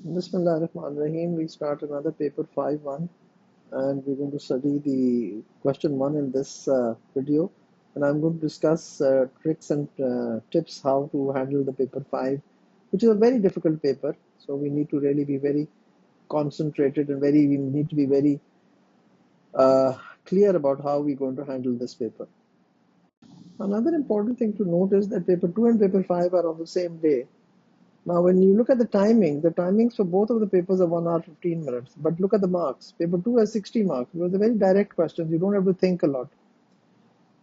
Bismillahirrahmanirrahim. We start another paper 5-1 and we're going to study the question 1 in this video, and I'm going to discuss tricks and tips how to handle the paper 5, which is a very difficult paper. So we need to really be very concentrated and we need to be very clear about how we're going to handle this paper. Another important thing to note is that paper 2 and paper 5 are on the same day. Now, when you look at the timings for both of the papers are 1 hour 15 minutes. But look at the marks. Paper 2 has 60 marks. It was a very direct question. You don't have to think a lot.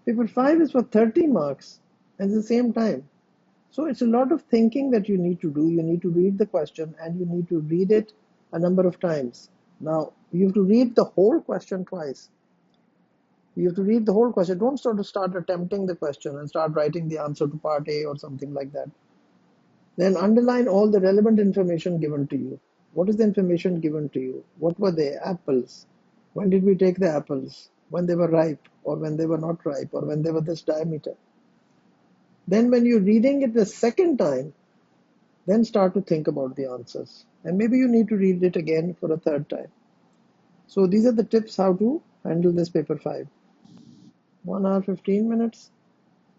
Paper 5 is for 30 marks at the same time. So it's a lot of thinking that you need to do. You need to read the question and you need to read it a number of times. Now, you have to read the whole question twice. You have to read the whole question. Don't start attempting the question and start writing the answer to part A or something like that. Then underline all the relevant information given to you. What is the information given to you? What were they? Apples. When did we take the apples? When they were ripe, or when they were not ripe, or when they were this diameter. Then when you're reading it the second time, then start to think about the answers. And maybe you need to read it again for a third time. So these are the tips how to handle this paper 5. 1 hour 15 minutes,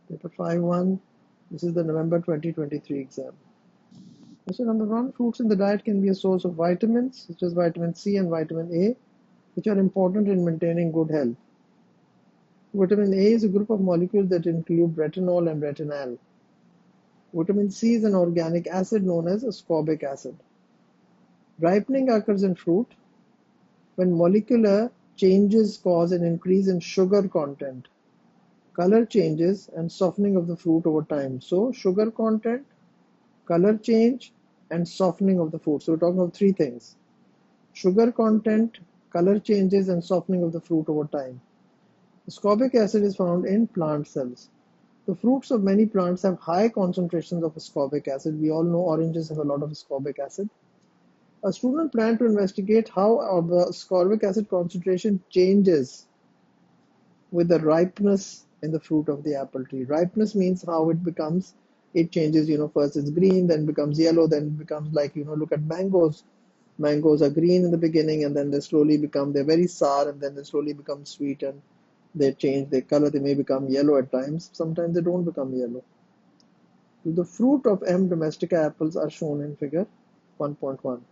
paper 5-1. This is the November 2023 exam. Question number 1, fruits in the diet can be a source of vitamins, such as vitamin C and vitamin A, which are important in maintaining good health. Vitamin A is a group of molecules that include retinol and retinal. Vitamin C is an organic acid known as ascorbic acid. Ripening occurs in fruit when molecular changes cause an increase in sugar content, color changes, and softening of the fruit over time. So, sugar content, color change, and softening of the fruit. So we're talking about 3 things: sugar content, color changes, and softening of the fruit over time. Ascorbic acid is found in plant cells. The fruits of many plants have high concentrations of ascorbic acid. We all know oranges have a lot of ascorbic acid. A student planned to investigate how the ascorbic acid concentration changes with the ripeness in the fruit of the apple tree. Ripeness means how it changes, first it's green, then becomes yellow, then it becomes like, look at mangoes. Mangoes are green in the beginning and then they're very sour and then they slowly become sweet and they change their color. They may become yellow at times. Sometimes they don't become yellow. So the fruit of M. domestica apples are shown in figure 1.1.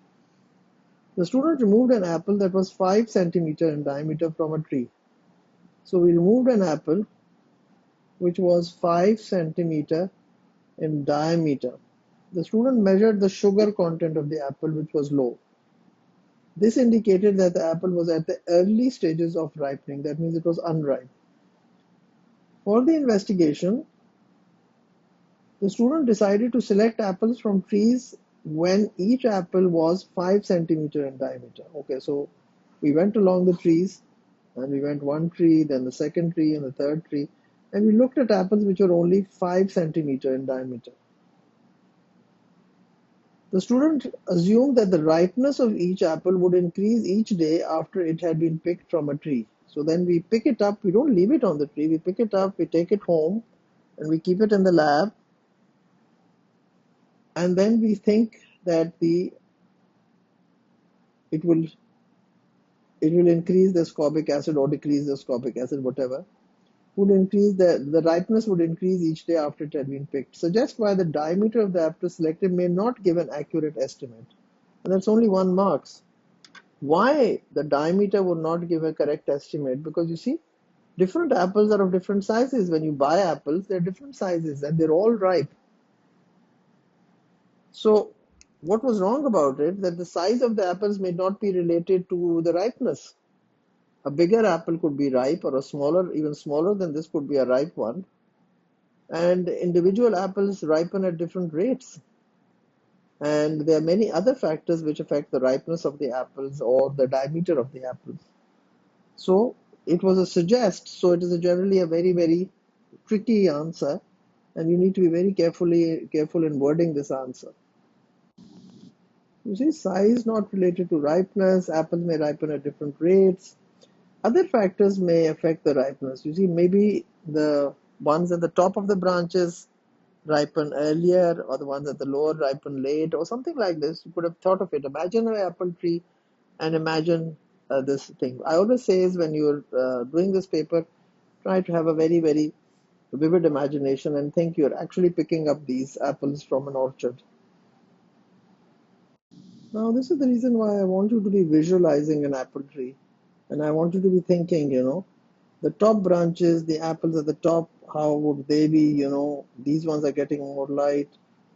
The student removed an apple that was 5 centimeters in diameter from a tree. So we removed an apple which was 5 centimeters in diameter. The student measured the sugar content of the apple, which was low. This indicated that the apple was at the early stages of ripening. That means it was unripe. For the investigation, the student decided to select apples from trees when each apple was 5 centimeters in diameter. Okay, so we went along the trees and we went one tree, then the second tree and the third tree, and we looked at apples which were only 5 centimeters in diameter. The student assumed that the ripeness of each apple would increase each day after it had been picked from a tree. So then we pick it up, we don't leave it on the tree, we pick it up, we take it home, and we keep it in the lab, and then we think that it will increase the ascorbic acid or decrease the ascorbic acid, whatever. The ripeness would increase each day after it had been picked. Suggest why the diameter of the apple selected may not give an accurate estimate. And that's only 1 marks. Why the diameter would not give a correct estimate? Because you see, different apples are of different sizes. When you buy apples, they're different sizes and they're all ripe. So what was wrong about it? That the size of the apples may not be related to the ripeness. A bigger apple could be ripe, or even smaller than this could be a ripe one. And individual apples ripen at different rates. And there are many other factors which affect the ripeness of the apples or the diameter of the apples. So it was a suggest. So it is generally a very, very tricky answer. And you need to be very careful in wording this answer. You see, size not related to ripeness. Apples may ripen at different rates. Other factors may affect the ripeness. You see, maybe the ones at the top of the branches ripen earlier, or the ones at the lower ripen late, or something like this. You could have thought of it. Imagine an apple tree and imagine this thing. I always say is when you're doing this paper, try to have a very, very vivid imagination and think you're actually picking up these apples from an orchard. Now, this is the reason why I want you to be visualizing an apple tree, and I want you to be thinking, the top branches, the apples at the top, how would they be? These ones are getting more light,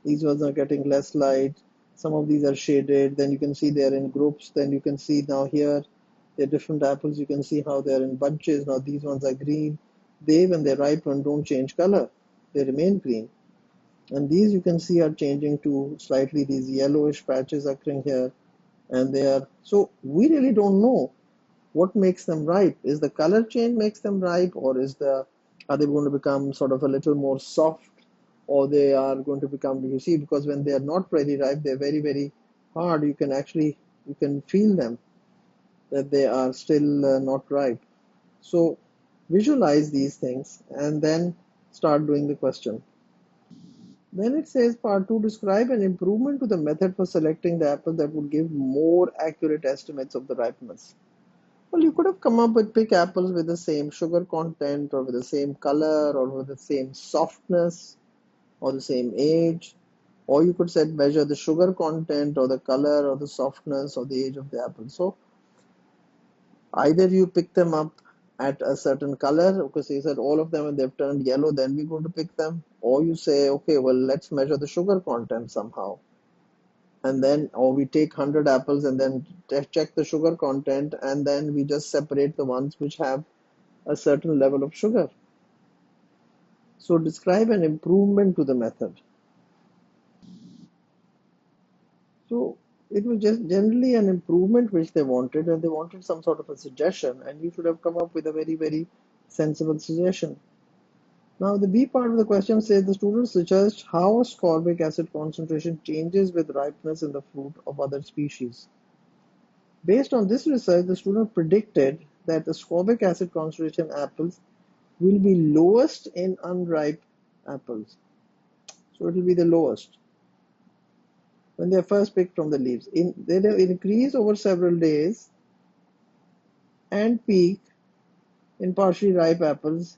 these ones are getting less light, some of these are shaded, then you can see they're in groups, then you can see now here, they're different apples, you can see how they're in bunches. Now these ones are green. They, when they ripen, don't change color, they remain green. And these you can see are changing to slightly these yellowish patches occurring here, and they are, so we really don't know what makes them ripe. Is the color change makes them ripe, or are they going to become sort of a little more soft, or they are going to become, you see, because when they are not very ripe, they're very, very hard. You can feel them that they are still not ripe. So visualize these things and then start doing the question. Then it says part 2, describe an improvement to the method for selecting the apple that would give more accurate estimates of the ripeness. Well, you could have come up with pick apples with the same sugar content, or with the same color, or with the same softness, or the same age. Or you could say measure the sugar content, or the color, or the softness, or the age of the apple. So either you pick them up at a certain color, because you said all of them and they've turned yellow, then we're going to pick them. Or you say, okay, well, let's measure the sugar content somehow. And then, or we take 100 apples and then check the sugar content, and then we just separate the ones which have a certain level of sugar. So describe an improvement to the method. So it was just generally an improvement which they wanted, and they wanted some sort of a suggestion, and you should have come up with a very, very sensible suggestion. Now the B part of the question says the student suggests how ascorbic acid concentration changes with ripeness in the fruit of other species. Based on this research, the student predicted that the ascorbic acid concentration in apples will be lowest in unripe apples. So it will be the lowest when they are first picked from the leaves. They will increase over several days and peak in partially ripe apples,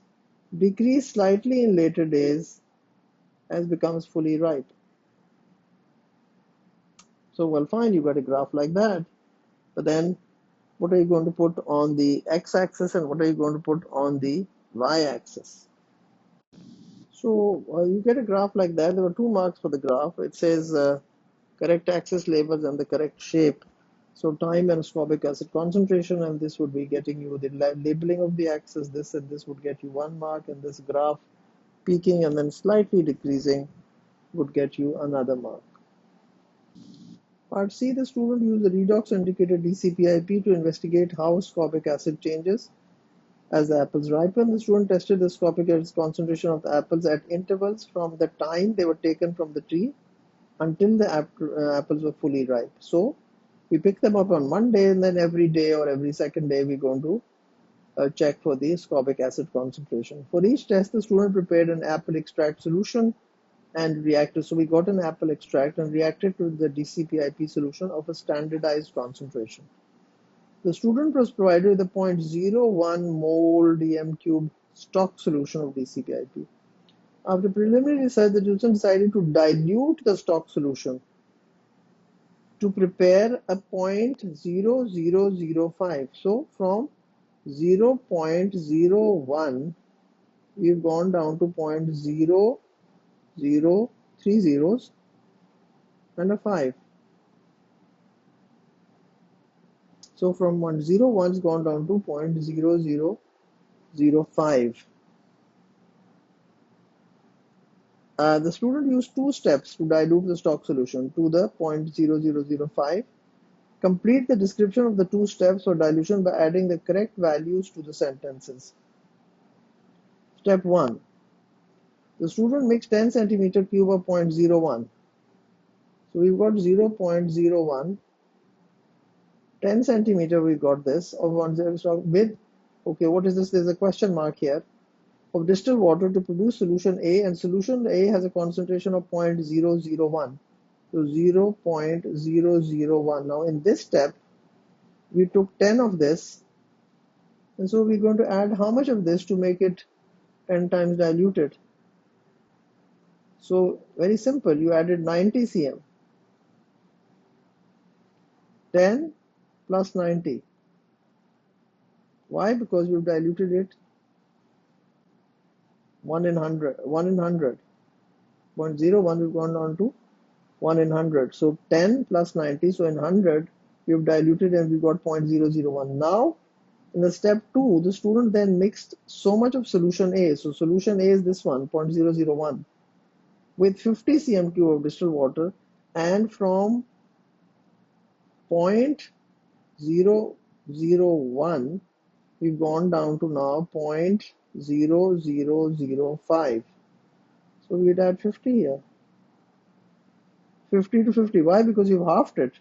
decrease slightly in later days as becomes fully ripe. So, well, fine, you got a graph like that. But then what are you going to put on the x-axis and what are you going to put on the y-axis? So you get a graph like that. There were 2 marks for the graph. It says correct axis labels and the correct shape. So time and ascorbic acid concentration, and this would be getting you the labeling of the axis. This and this would get you 1 mark, and this graph peaking and then slightly decreasing would get you another mark. Part C, the student used the redox indicator DCPIP to investigate how ascorbic acid changes as the apples ripen. The student tested the ascorbic acid concentration of the apples at intervals from the time they were taken from the tree until the apples were fully ripe. So we pick them up on one day, and then every day or every second day we're going to check for the ascorbic acid concentration. For each test, the student prepared an apple extract solution and reacted. So we got an apple extract and reacted to the DCPIP solution of a standardized concentration. The student was provided with a 0.01 mole dm cube stock solution of DCPIP. After preliminary research, the student decided to dilute the stock solution to prepare a 0.0005. So from 0.01, we've gone down to 0.0030 zeros and a 5. So from 101 has gone down to 0.0005. The student used 2 steps to dilute the stock solution to the 0.0005. Complete the description of the 2 steps for dilution by adding the correct values to the sentences. Step 1. The student makes 10 centimeter cube of 0.01. So we've got 0.01. 10 centimeter we got this of 1 stock with, okay, what is this? There's a question mark here. of distilled water to produce solution A, and solution A has a concentration of 0.001. So 0.001. Now in this step, we took 10 of this, and so we're going to add how much of this to make it 10 times diluted? So very simple, you added 90 cm. 10 plus 90. Why? Because we've diluted it 1 in 100. 1 in 100. 0.01 we've gone down to 1 in 100. So 10 plus 90. So in 100 we've diluted and we got 0.001. Now in the step 2, the student then mixed so much of solution A. So solution A is this one, 0.001, with 50 cm³ of distilled water, and from 0.001 we've gone down to now 0.0005. So we'd add 50 here. 50 to 50. Why? Because you've halved it.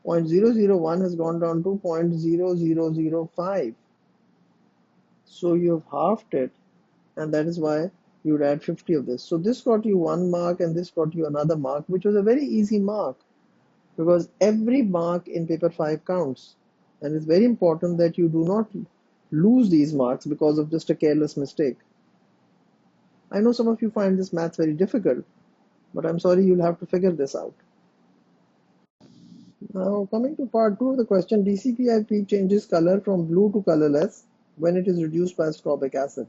0.001 has gone down to 0.0005. So you've halved it, and that is why you would add 50 of this. So this got you 1 mark and this got you another mark, which was a very easy mark because every mark in paper 5 counts. And it's very important that you do not lose these marks because of just a careless mistake. I know some of you find this math very difficult, but I'm sorry, you'll have to figure this out. Now coming to part 2 of the question, DCPIP changes color from blue to colorless when it is reduced by ascorbic acid.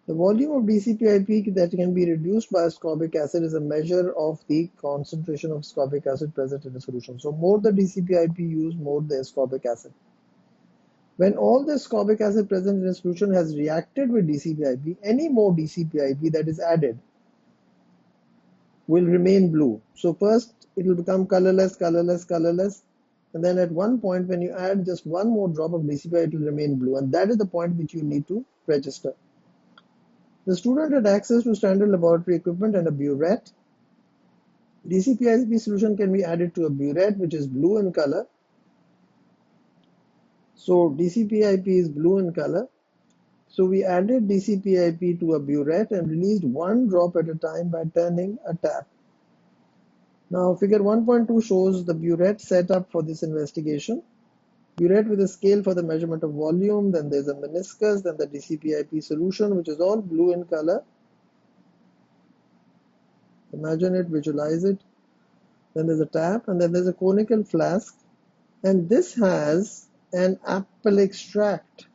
The volume of DCPIP that can be reduced by ascorbic acid is a measure of the concentration of ascorbic acid present in the solution. So more the DCPIP used, more the ascorbic acid. When all the ascorbic acid present in a solution has reacted with DCPIP, any more DCPIP that is added will remain blue. So first it will become colorless, colorless, colorless, and then at one point when you add just one more drop of DCPIP, it will remain blue, and that is the point which you need to register. The student had access to standard laboratory equipment and a burette. DCPIP solution can be added to a burette which is blue in color. So DCPIP is blue in color. So we added DCPIP to a burette and released 1 drop at a time by turning a tap. Now figure 1.2 shows the burette set up for this investigation. Burette with a scale for the measurement of volume, then there's a meniscus, then the DCPIP solution which is all blue in color. Imagine it, visualize it. Then there's a tap, and then there's a conical flask, and this has an apple extract.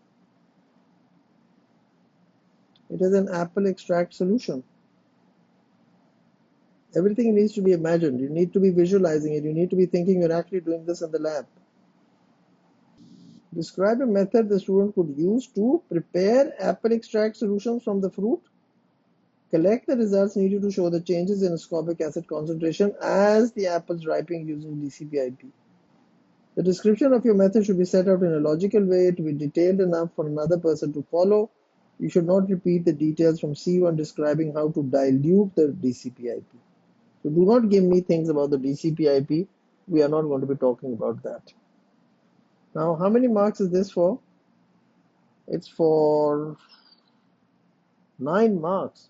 It is an apple extract solution. Everything needs to be imagined. You need to be visualizing it. You need to be thinking you're actually doing this in the lab. Describe a method the student could use to prepare apple extract solutions from the fruit. Collect the results needed to show the changes in ascorbic acid concentration as the apples ripen using DCPIP. The description of your method should be set out in a logical way to be detailed enough for another person to follow. You should not repeat the details from C1 describing how to dilute the DCPIP. So do not give me things about the DCPIP. We are not going to be talking about that. Now, how many marks is this for? It's for 9 marks.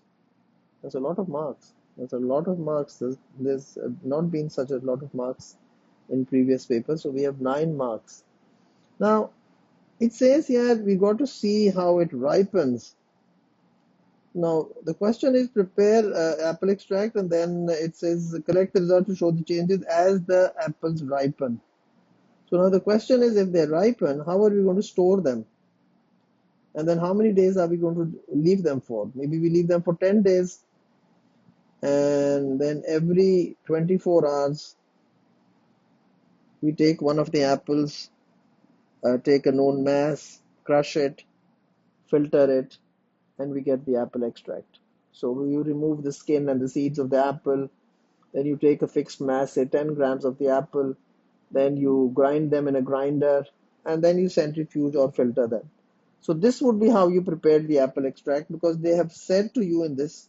That's a lot of marks. That's a lot of marks. There's not been such a lot of marks in previous papers. So we have 9 marks. Now, it says here we got to see how it ripens. Now, the question is prepare apple extract, and then it says collect the result to show the changes as the apples ripen. So now the question is, if they ripen, how are we going to store them? And then how many days are we going to leave them for? Maybe we leave them for 10 days. And then every 24 hours, we take one of the apples, take a known mass, crush it, filter it, and we get the apple extract. So you remove the skin and the seeds of the apple, then you take a fixed mass, say 10 grams of the apple, then you grind them in a grinder, and then you centrifuge or filter them. So this would be how you prepared the apple extract, because they have said to you in this,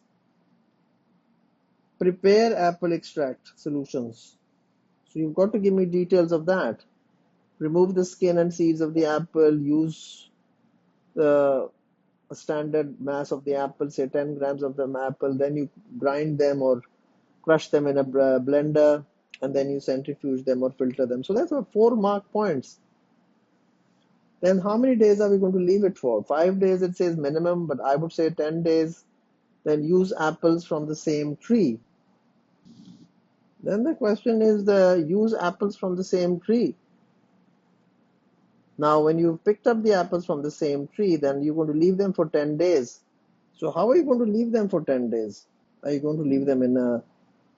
prepare apple extract solutions. So you've got to give me details of that. Remove the skin and seeds of the apple, use the a standard mass of the apple, say 10 grams of the apple, then you grind them or crush them in a blender, and then you centrifuge them or filter them. So that's 4 mark points. Then how many days are we going to leave it for? 5 days it says minimum, but I would say 10 days. Then use apples from the same tree. Then the question is the use apples from the same tree. Now, when you've picked up the apples from the same tree, then you're going to leave them for 10 days. So how are you going to leave them for 10 days? Are you going to leave them in a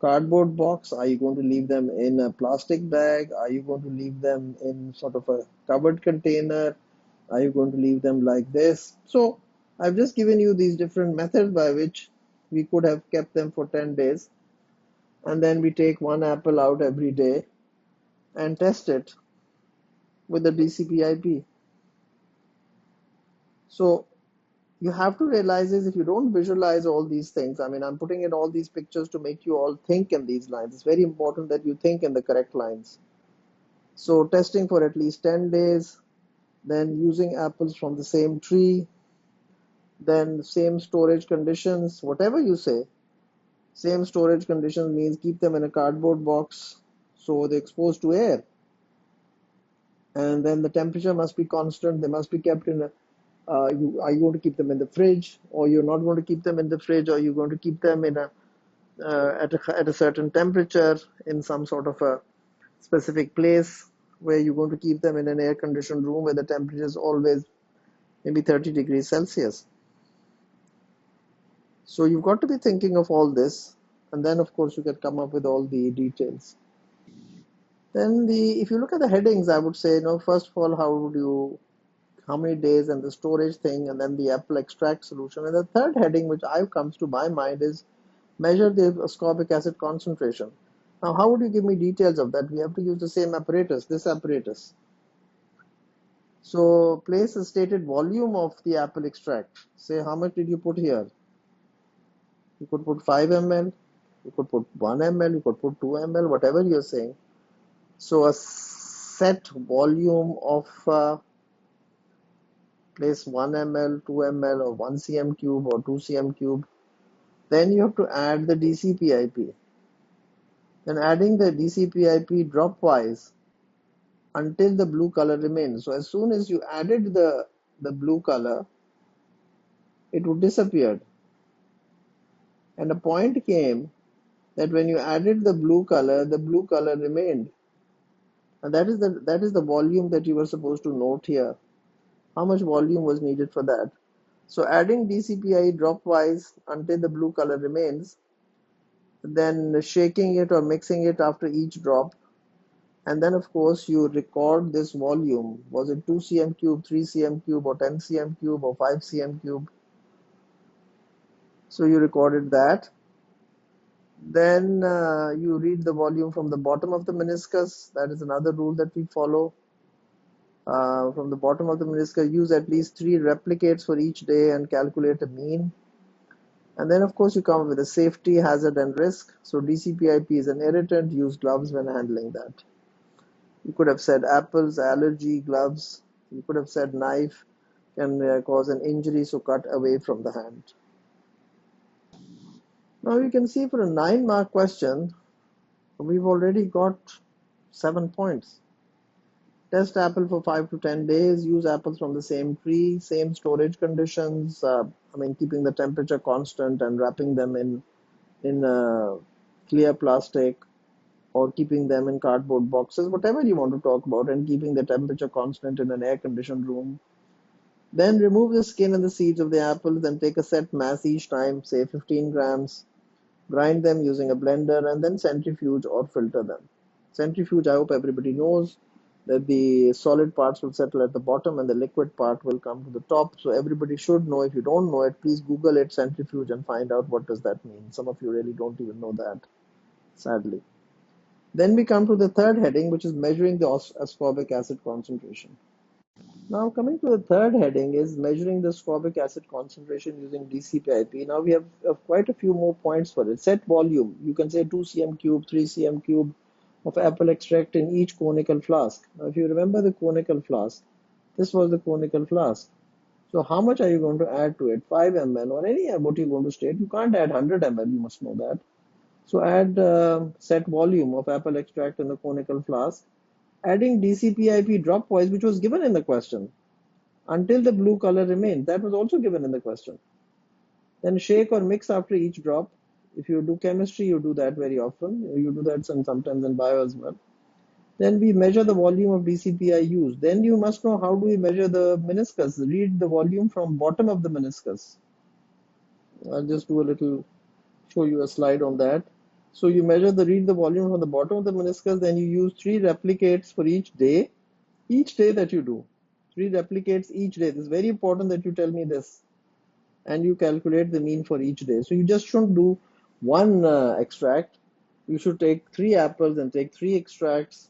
cardboard box? Are you going to leave them in a plastic bag? Are you going to leave them in sort of a covered container? Are you going to leave them like this? So I've just given you these different methods by which we could have kept them for 10 days. And then we take one apple out every day and test it with the DCPIP. So you have to realize is if you don't visualize all these things, I mean, I'm putting in all these pictures to make you all think in these lines. It's very important that you think in the correct lines. So testing for at least 10 days, then using apples from the same tree, then same storage conditions, whatever you say. Same storage conditions means keep them in a cardboard box so they're exposed to air. And then the temperature must be constant. They must be kept in a are you going to keep them in the fridge, or you're not going to keep them in the fridge, or you're going to keep them in a at a certain temperature in some sort of a specific place where you're going to keep them in an air conditioned room where the temperature is always maybe 30 degrees Celsius. So you've got to be thinking of all this, and then of course you can come up with all the details. Then if you look at the headings, I would say, first of all, how many days, and the storage thing, and then the apple extract solution. And the third heading which comes to my mind is measure the ascorbic acid concentration. Now, how would you give me details of that? We have to use the same apparatus, this apparatus. So place a stated volume of the apple extract. Say, how much did you put here? You could put 5 ml, you could put 1 ml, you could put 2 ml, whatever you're saying. So a set volume of place 1 ml, 2 ml, or 1 cm cube or 2 cm cube. Then you have to add the DCPIP. Then adding the DCPIP dropwise until the blue color remains. So as soon as you added the blue color, it would disappear. And a point came that when you added the blue color remained. And that is the volume that you were supposed to note here. How much volume was needed for that? So adding DCPI dropwise until the blue color remains, then shaking it or mixing it after each drop, and then of course you record this volume. Was it 2 cm cube, 3 cm cube, or 10 cm cube, or 5 cm cube? So you recorded that. Then you read the volume from the bottom of the meniscus. That is another rule that we follow. From the bottom of the meniscus, use at least 3 replicates for each day and calculate a mean. And then of course you come up with a safety, hazard, and risk. So DCPIP is an irritant. Use gloves when handling that. You could have said apples, allergy, gloves. You could have said knife can cause an injury, so cut away from the hand. Now you can see for a 9-mark question, we've already got 7 points. Test apple for 5 to 10 days, use apples from the same tree, same storage conditions, keeping the temperature constant and wrapping them in clear plastic, or keeping them in cardboard boxes, whatever you want to talk about, and keeping the temperature constant in an air-conditioned room. Then remove the skin and the seeds of the apples and take a set mass each time, say 15 grams. Grind them using a blender and then centrifuge or filter them. Centrifuge, I hope everybody knows that the solid parts will settle at the bottom and the liquid part will come to the top. So everybody should know. If you don't know it, please Google it, centrifuge, and find out what does that mean. Some of you really don't even know that, sadly. Then we come to the third heading, which is measuring the ascorbic acid concentration. Now coming to the third heading is measuring the ascorbic acid concentration using DCPIP. Now we have quite a few more points for it. Set volume. You can say 2 cm cube, 3 cm cube of apple extract in each conical flask. Now if you remember the conical flask, this was the conical flask. So how much are you going to add to it? 5 ml or any what you're going to state. You can't add 100 ml, you must know that. So add set volume of apple extract in the conical flask, adding DCPIP dropwise, which was given in the question, until the blue color remains. That was also given in the question. Then shake or mix after each drop. If you do chemistry, you do that very often. You do that sometimes in bio as well. Then we measure the volume of DCPI used. Then you must know how do we measure the meniscus. Read the volume from bottom of the meniscus. I'll just do a little, show you a slide on that. So you read the volume from the bottom of the meniscus, then you use 3 replicates for each day that you do. 3 replicates each day. This is very important that you tell me this. And you calculate the mean for each day. So you just shouldn't do one extract. You should take 3 apples and take 3 extracts,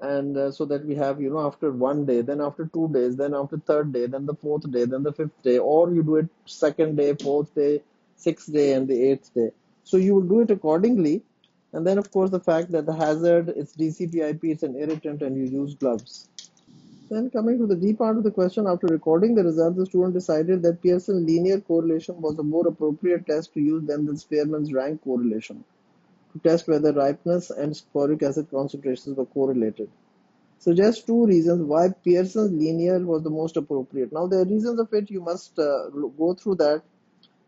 and so that we have, after one day, then after 2 days, then after third day, then the fourth day, then the fifth day, or you do it second day, fourth day, sixth day, and the eighth day. So you will do it accordingly. And then, of course, the fact that the hazard, it's DCPIP, it's an irritant, and you use gloves. Then coming to the D part of the question, after recording the results, the student decided that Pearson linear correlation was a more appropriate test to use than the Spearman's rank correlation to test whether ripeness and phosphoric acid concentrations were correlated. Suggest 2 reasons why Pearson's linear was the most appropriate. Now, the reasons of it, you must go through that.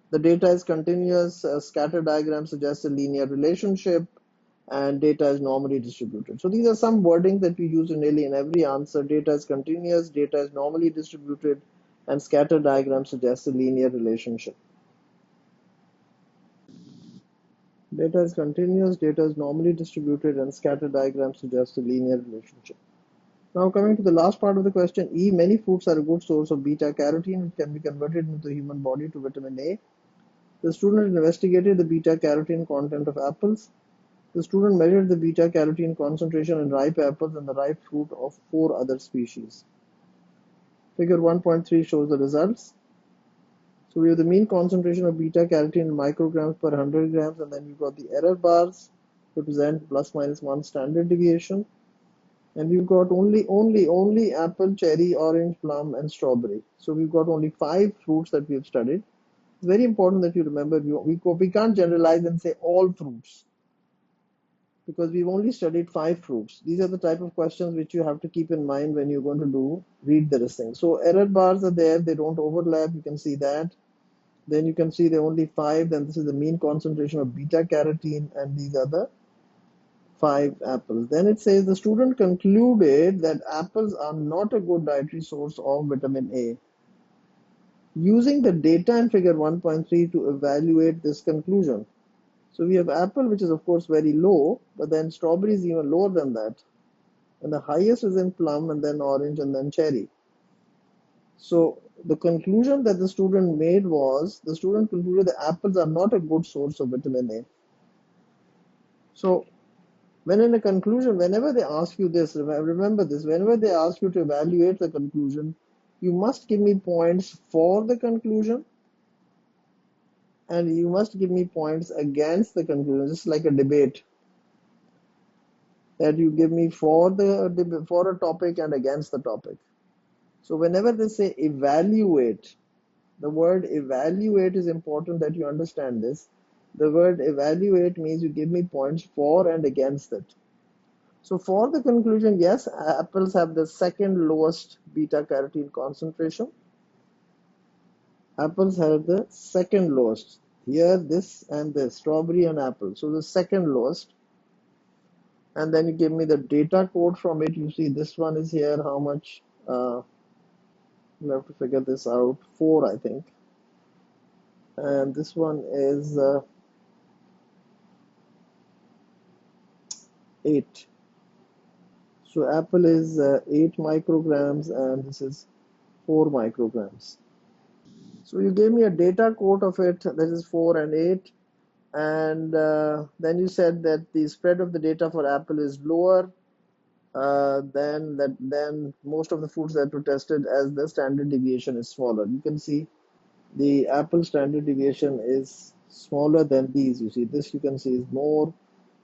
The data is continuous, scatter diagram suggests a linear relationship, and data is normally distributed. So these are some wording that we use in nearly in every answer. Data is continuous, data is normally distributed, and scatter diagram suggests a linear relationship. Data is continuous, data is normally distributed, and scatter diagram suggests a linear relationship. Now coming to the last part of the question, E, many fruits are a good source of beta carotene which can be converted into the human body to vitamin A. The student investigated the beta carotene content of apples. The student measured the beta carotene concentration in ripe apples and the ripe fruit of 4 other species. Figure 1.3 shows the results. So we have the mean concentration of beta carotene in micrograms per 100 grams, and then we've got the error bars represent plus minus 1 standard deviation. And we've got only apple, cherry, orange, plum, and strawberry. So we've got only 5 fruits that we have studied. It's very important that you remember we can't generalize and say all fruits, because we've only studied 5 fruits. These are the type of questions which you have to keep in mind when you're going to read the listing. So error bars are there, they don't overlap, you can see that. Then you can see they're only 5, then this is the mean concentration of beta carotene, and these are the 5 apples. Then it says the student concluded that apples are not a good dietary source of vitamin A. Using the data in figure 1.3 to evaluate this conclusion. So we have apple, which is of course very low, but then strawberry is even lower than that. And the highest is in plum, and then orange, and then cherry. So the conclusion that the student made was, the student concluded that apples are not a good source of vitamin A. So when in a conclusion, whenever they ask you this, remember this, whenever they ask you to evaluate the conclusion, you must give me points for the conclusion, and you must give me points against the conclusion. Just like a debate, that you give me for a topic and against the topic. So whenever they say evaluate, the word evaluate is important that you understand this. The word evaluate means you give me points for and against it. So for the conclusion, yes, apples have the second lowest beta carotene concentration. Apples have the second lowest. Here, this and this, strawberry and apple. So the second lowest. And then you give me the data code from it. You see this one is here, how much? You have to figure this out. 4, I think. And this one is 8. So apple is 8 micrograms, and this is 4 micrograms. So you gave me a data code of it, that is 4 and 8. And then you said that the spread of the data for apple is lower than most of the fruits that were tested, as the standard deviation is smaller. You can see the apple standard deviation is smaller than these. You see this, you can see is more.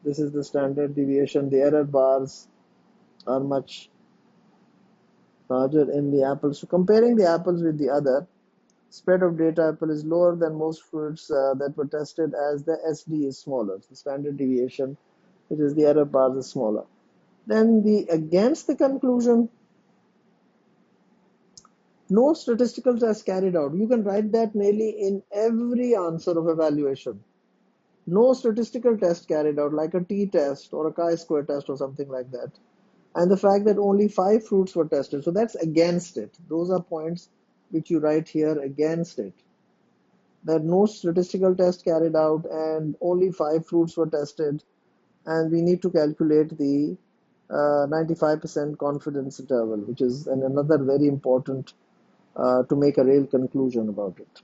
This is the standard deviation. The error bars are much larger in the apples. So comparing the apples with the other, Spread of data apple is lower than most fruits that were tested, as the SD is smaller. The standard deviation, which is the error bar, is smaller. Then the against the conclusion, no statistical test carried out. You can write that nearly in every answer of evaluation. No statistical test carried out, like a t-test or a chi-square test or something like that. And the fact that only 5 fruits were tested. So that's against it. Those are points which you write here against it. That no statistical test carried out and only 5 fruits were tested, and we need to calculate the 95% confidence interval, which is another very important to make a real conclusion about it.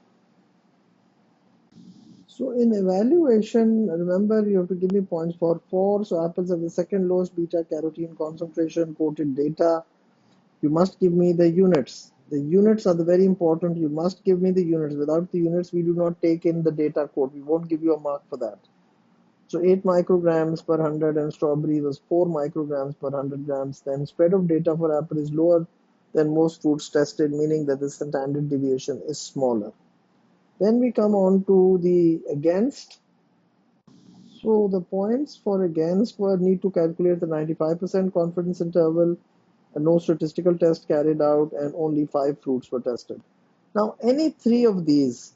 So in evaluation, remember you have to give me points for 4. So apples have the second lowest beta carotene concentration, quoted data. You must give me the units. The units are the very important. You must give me the units. Without the units, we do not take in the data code. We won't give you a mark for that. So 8 micrograms per 100 and strawberry was 4 micrograms per 100 grams. Then spread of data for apple is lower than most fruits tested, meaning that the standard deviation is smaller. Then we come on to the against. So the points for against were need to calculate the 95% confidence interval, and no statistical test carried out, and only 5 fruits were tested. Now any three from these,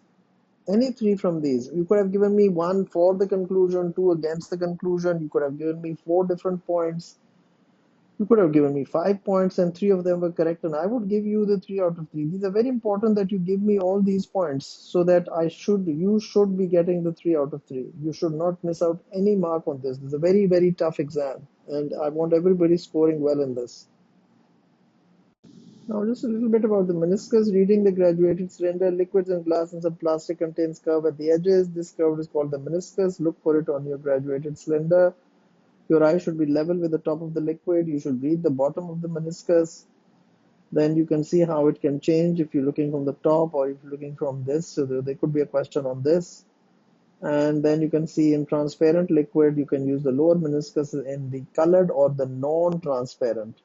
you could have given me 1 for the conclusion, 2 against the conclusion, you could have given me 4 different points, you could have given me 5 points, and 3 of them were correct, and I would give you the 3 out of 3. These are very important that you give me all these points so that you should be getting the 3 out of 3. You should not miss out any mark on this. This is a very, very tough exam, and I want everybody scoring well in this. Now just a little bit about the meniscus. Reading the graduated cylinder, liquids and glass and some plastic contains curve at the edges. This curve is called the meniscus. Look for it on your graduated cylinder. Your eye should be level with the top of the liquid. You should read the bottom of the meniscus. Then you can see how it can change if you're looking from the top or if you're looking from this. So there could be a question on this. And then you can see in transparent liquid, you can use the lower meniscus in the colored or the non-transparent.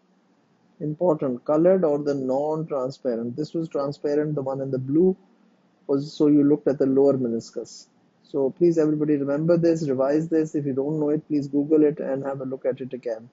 Important, colored or the non-transparent. This was transparent, the one in the blue was, so you looked at the lower meniscus. So please everybody remember this, revise this. If you don't know it, please Google it and have a look at it again.